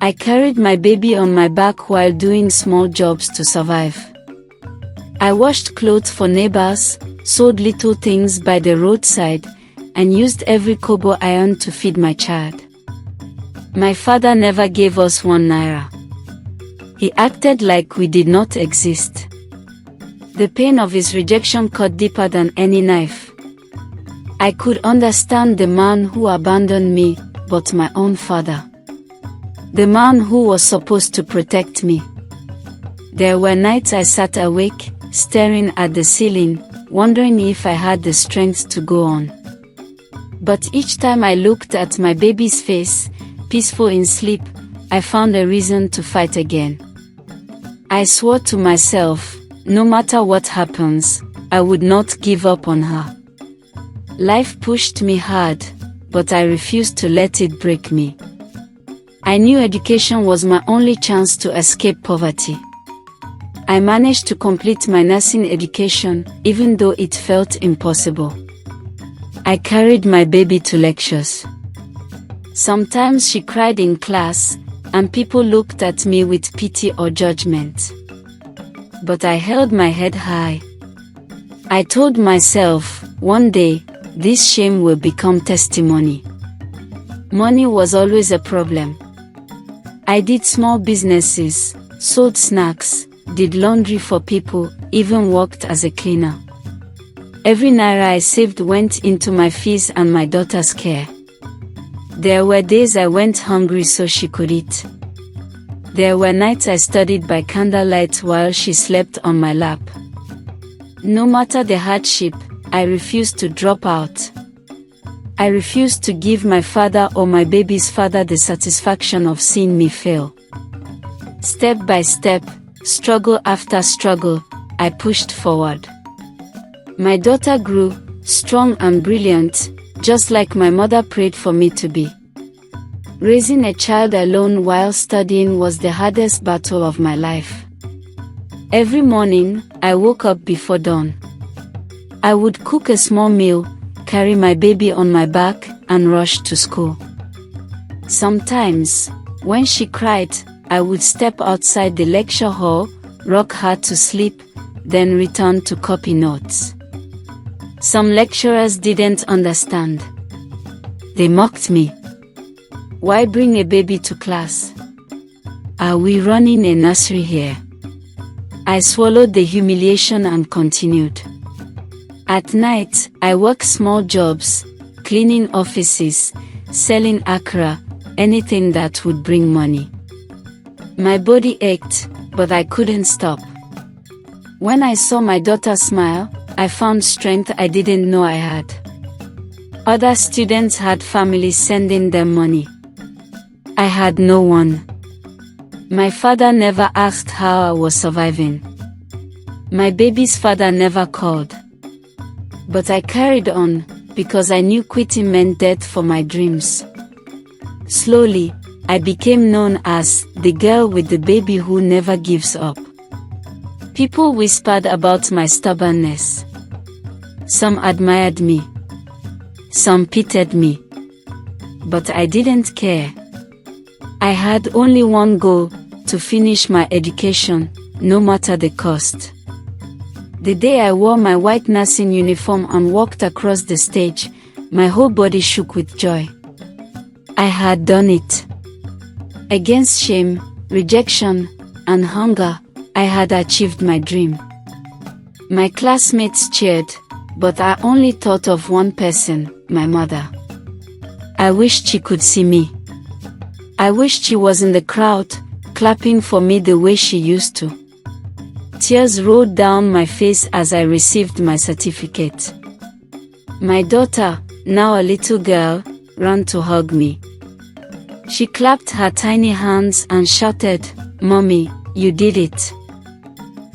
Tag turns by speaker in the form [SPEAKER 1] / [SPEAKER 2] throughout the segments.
[SPEAKER 1] I carried my baby on my back while doing small jobs to survive. I washed clothes for neighbors, sold little things by the roadside, and used every kobo I earned to feed my child. My father never gave us 1 naira. He acted like we did not exist. The pain of his rejection cut deeper than any knife. I could understand the man who abandoned me, but my own father. The man who was supposed to protect me. There were nights I sat awake, staring at the ceiling, wondering if I had the strength to go on. But each time I looked at my baby's face, peaceful in sleep, I found a reason to fight again. I swore to myself, no matter what happens, I would not give up on her. Life pushed me hard, but I refused to let it break me. I knew education was my only chance to escape poverty. I managed to complete my nursing education, even though it felt impossible. I carried my baby to lectures. Sometimes she cried in class, and people looked at me with pity or judgment. But I held my head high. I told myself, one day, this shame will become testimony. Money was always a problem. I did small businesses, sold snacks, did laundry for people, even worked as a cleaner. Every naira I saved went into my fees and my daughter's care. There were days I went hungry so she could eat. There were nights I studied by candlelight while she slept on my lap. No matter the hardship, I refused to drop out. I refused to give my father or my baby's father the satisfaction of seeing me fail. Step by step, struggle after struggle, I pushed forward. My daughter grew, strong and brilliant, just like my mother prayed for me to be. Raising a child alone while studying was the hardest battle of my life. Every morning, I woke up before dawn. I would cook a small meal, carry my baby on my back, and rush to school. Sometimes, when she cried, I would step outside the lecture hall, rock her to sleep, then return to copy notes. Some lecturers didn't understand. They mocked me. Why bring a baby to class? Are we running a nursery here? I swallowed the humiliation and continued. At night, I worked small jobs, cleaning offices, selling akra, anything that would bring money. My body ached, but I couldn't stop. When I saw my daughter smile, I found strength I didn't know I had. Other students had families sending them money. I had no one. My father never asked how I was surviving. My baby's father never called. But I carried on, because I knew quitting meant death for my dreams. Slowly, I became known as the girl with the baby who never gives up. People whispered about my stubbornness. Some admired me. Some pitied me. But I didn't care. I had only one goal, to finish my education, no matter the cost. The day I wore my white nursing uniform and walked across the stage, my whole body shook with joy. I had done it. Against shame, rejection, and hunger, I had achieved my dream. My classmates cheered, but I only thought of one person, my mother. I wished she could see me. I wished she was in the crowd, clapping for me the way she used to. Tears rolled down my face as I received my certificate. My daughter, now a little girl, ran to hug me. She clapped her tiny hands and shouted, "Mommy, you did it."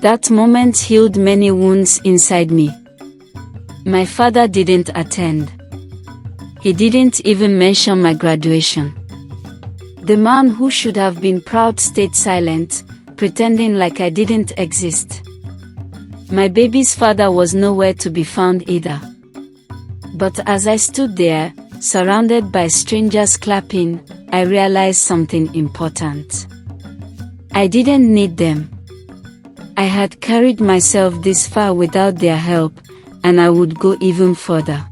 [SPEAKER 1] That moment healed many wounds inside me. My father didn't attend. He didn't even mention my graduation. The man who should have been proud stayed silent, pretending like I didn't exist. My baby's father was nowhere to be found either. But as I stood there, surrounded by strangers clapping, I realized something important. I didn't need them. I had carried myself this far without their help, and I would go even further.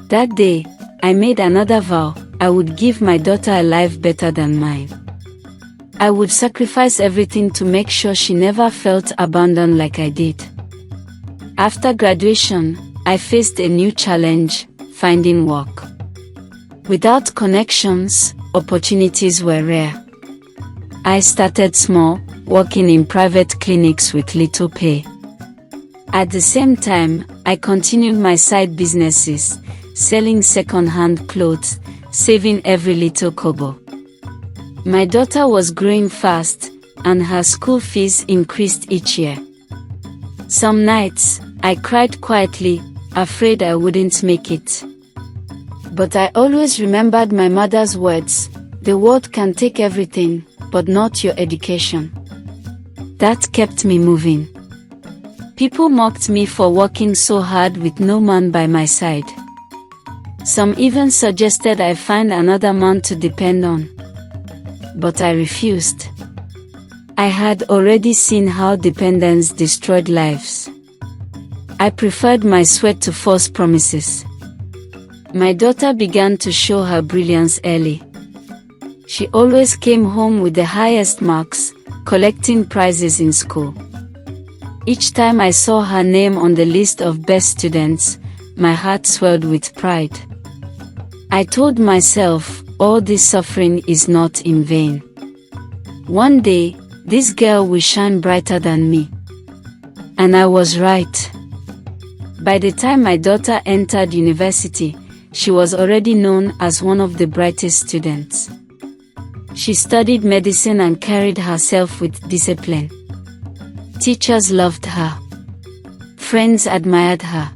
[SPEAKER 1] That day, I made another vow: I would give my daughter a life better than mine. I would sacrifice everything to make sure she never felt abandoned like I did. After graduation, I faced a new challenge: finding work. Without connections, opportunities were rare. I started small, working in private clinics with little pay. At the same time, I continued my side businesses, selling second-hand clothes, saving every little kobo. My daughter was growing fast, and her school fees increased each year. Some nights, I cried quietly, afraid I wouldn't make it. But I always remembered my mother's words: the world can take everything, but not your education. That kept me moving. People mocked me for working so hard with no man by my side. Some even suggested I find another man to depend on. But I refused. I had already seen how dependence destroyed lives. I preferred my sweat to false promises. My daughter began to show her brilliance early. She always came home with the highest marks, collecting prizes in school. Each time I saw her name on the list of best students, my heart swelled with pride. I told myself, all this suffering is not in vain. One day, this girl will shine brighter than me. And I was right. By the time my daughter entered university, she was already known as one of the brightest students. She studied medicine and carried herself with discipline. Teachers loved her. Friends admired her.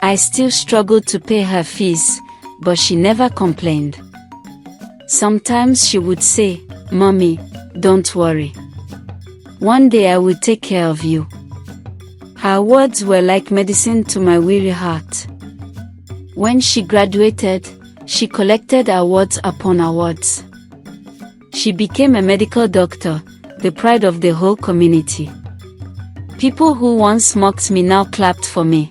[SPEAKER 1] I still struggled to pay her fees, but she never complained. Sometimes she would say, "Mommy, don't worry. One day I will take care of you." Her words were like medicine to my weary heart. When she graduated, she collected awards upon awards. She became a medical doctor, the pride of the whole community. People who once mocked me now clapped for me.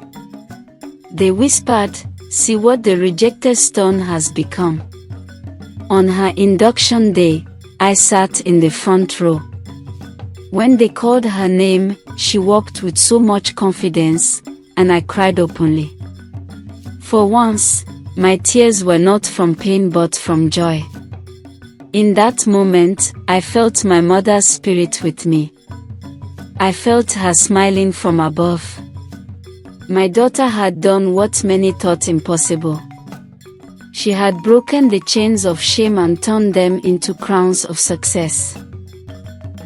[SPEAKER 1] They whispered, "See what the rejected stone has become." On her induction day, I sat in the front row. When they called her name, she walked with so much confidence, and I cried openly. For once, my tears were not from pain but from joy. In that moment, I felt my mother's spirit with me. I felt her smiling from above. My daughter had done what many thought impossible. She had broken the chains of shame and turned them into crowns of success.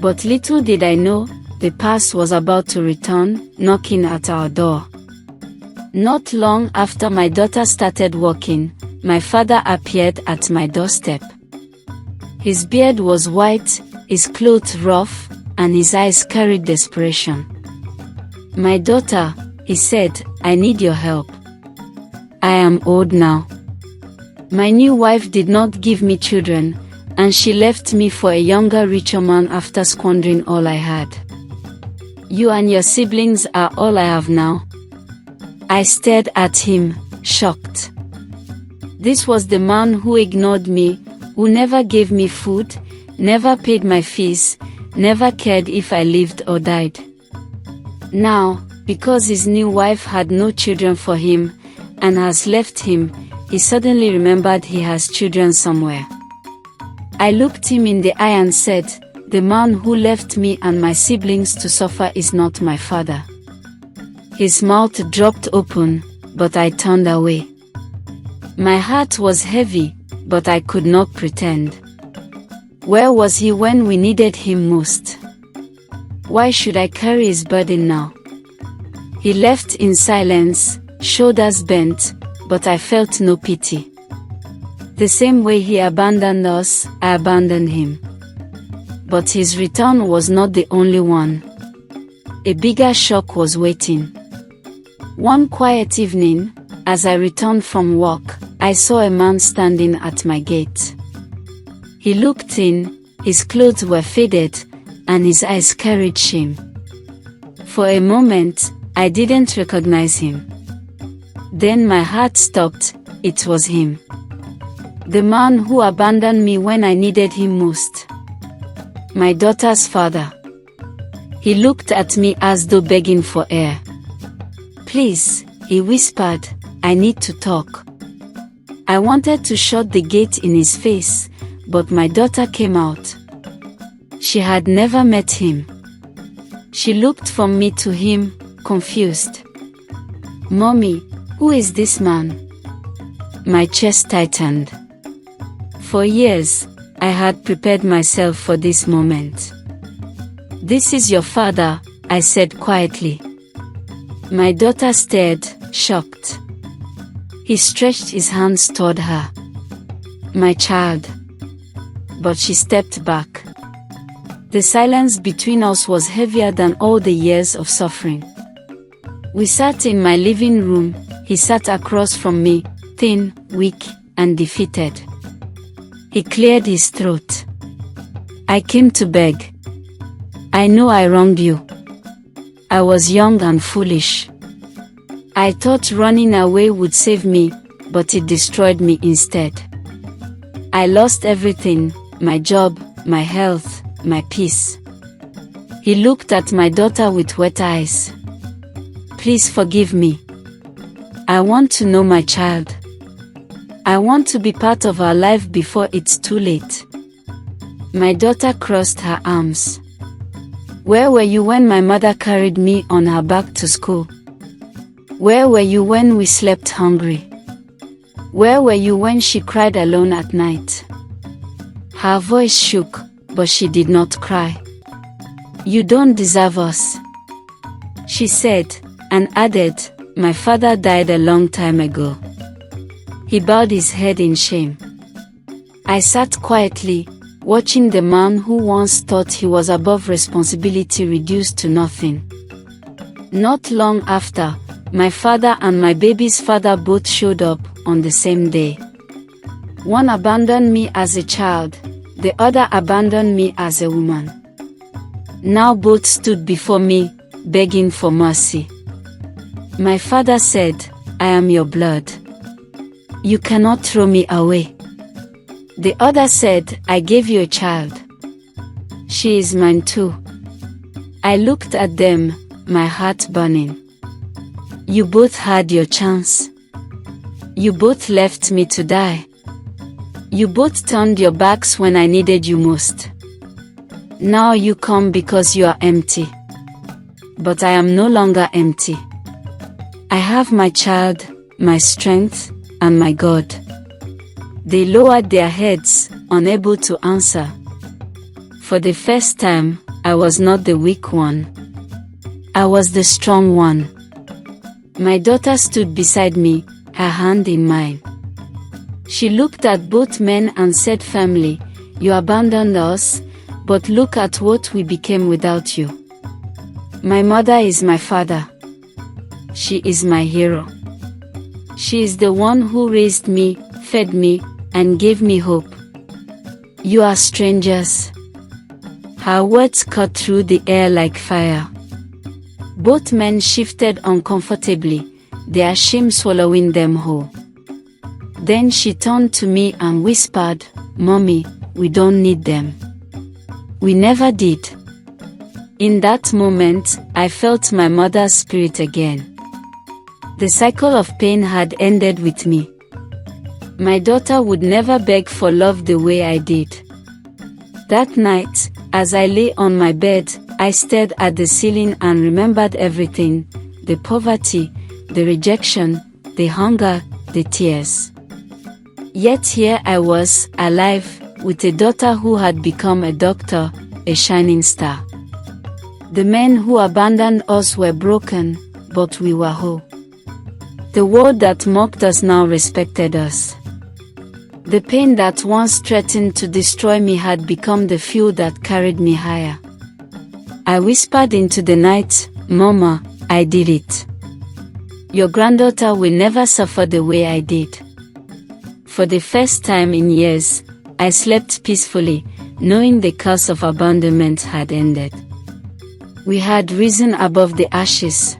[SPEAKER 1] But little did I know, the past was about to return, knocking at our door. Not long after my daughter started working, my father appeared at my doorstep. His beard was white, his clothes rough, and his eyes carried desperation. "My daughter," he said, "I need your help. I am old now. My new wife did not give me children, and she left me for a younger, richer man after squandering all I had. You and your siblings are all I have now." I stared at him, shocked. This was the man who ignored me, who never gave me food, never paid my fees, never cared if I lived or died. Now, because his new wife had no children for him, and has left him, he suddenly remembered he has children somewhere. I looked him in the eye and said, "The man who left me and my siblings to suffer is not my father." His mouth dropped open, but I turned away. My heart was heavy, but I could not pretend. Where was he when we needed him most? Why should I carry his burden now? He left in silence, shoulders bent, but I felt no pity. The same way he abandoned us, I abandoned him. But his return was not the only one. A bigger shock was waiting. One quiet evening, as I returned from work, I saw a man standing at my gate. He looked in, his clothes were faded, and his eyes carried shame. For a moment, I didn't recognize him. Then my heart stopped. It was him. The man who abandoned me when I needed him most. My daughter's father. He looked at me as though begging for air. "Please," he whispered, "I need to talk." I wanted to shut the gate in his face, but my daughter came out. She had never met him. She looked from me to him, confused. "Mommy, who is this man?" My chest tightened. For years, I had prepared myself for this moment. "This is your father," I said quietly. My daughter stared, shocked. He stretched his hands toward her. "My child." But she stepped back. The silence between us was heavier than all the years of suffering. We sat in my living room. He sat across from me, thin, weak, and defeated. He cleared his throat. "I came to beg. I know I wronged you. I was young and foolish. I thought running away would save me, but it destroyed me instead. I lost everything, my job, my health, my peace." He looked at my daughter with wet eyes. "Please forgive me. I want to know my child. I want to be part of our life before it's too late." My daughter crossed her arms. "Where were you when my mother carried me on her back to school? Where were you when we slept hungry? Where were you when she cried alone at night?" Her voice shook, but she did not cry. "You don't deserve us," she said, and added, "My father died a long time ago." He bowed his head in shame. I sat quietly, watching the man who once thought he was above responsibility reduced to nothing. Not long after, my father and my baby's father both showed up on the same day. One abandoned me as a child, the other abandoned me as a woman. Now both stood before me, begging for mercy. My father said, "I am your blood. You cannot throw me away." The other said, "I gave you a child. She is mine too." I looked at them, my heart burning. "You both had your chance. You both left me to die. You both turned your backs when I needed you most. Now you come because you are empty. But I am no longer empty. I have my child, my strength, and my God." They lowered their heads, unable to answer. For the first time, I was not the weak one. I was the strong one. My daughter stood beside me, her hand in mine. She looked at both men and said firmly, "You abandoned us, but look at what we became without you." My mother is my father. She is my hero. She is the one who raised me, fed me, and gave me hope. You are strangers. Her words cut through the air like fire. Both men shifted uncomfortably, their shame swallowing them whole. Then she turned to me and whispered, "Mommy, we don't need them. We never did." In that moment, I felt my mother's spirit again. The cycle of pain had ended with me. My daughter would never beg for love the way I did. That night, as I lay on my bed, I stared at the ceiling and remembered everything: the poverty, the rejection, the hunger, the tears. Yet here I was, alive, with a daughter who had become a doctor, a shining star. The men who abandoned us were broken, but we were whole. The world that mocked us now respected us. The pain that once threatened to destroy me had become the fuel that carried me higher. I whispered into the night, "Mama, I did it. Your granddaughter will never suffer the way I did." For the first time in years, I slept peacefully, knowing the curse of abandonment had ended. We had risen above the ashes.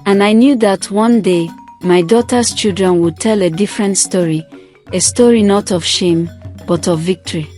[SPEAKER 1] And I knew that one day, my daughter's children would tell a different story, a story not of shame, but of victory.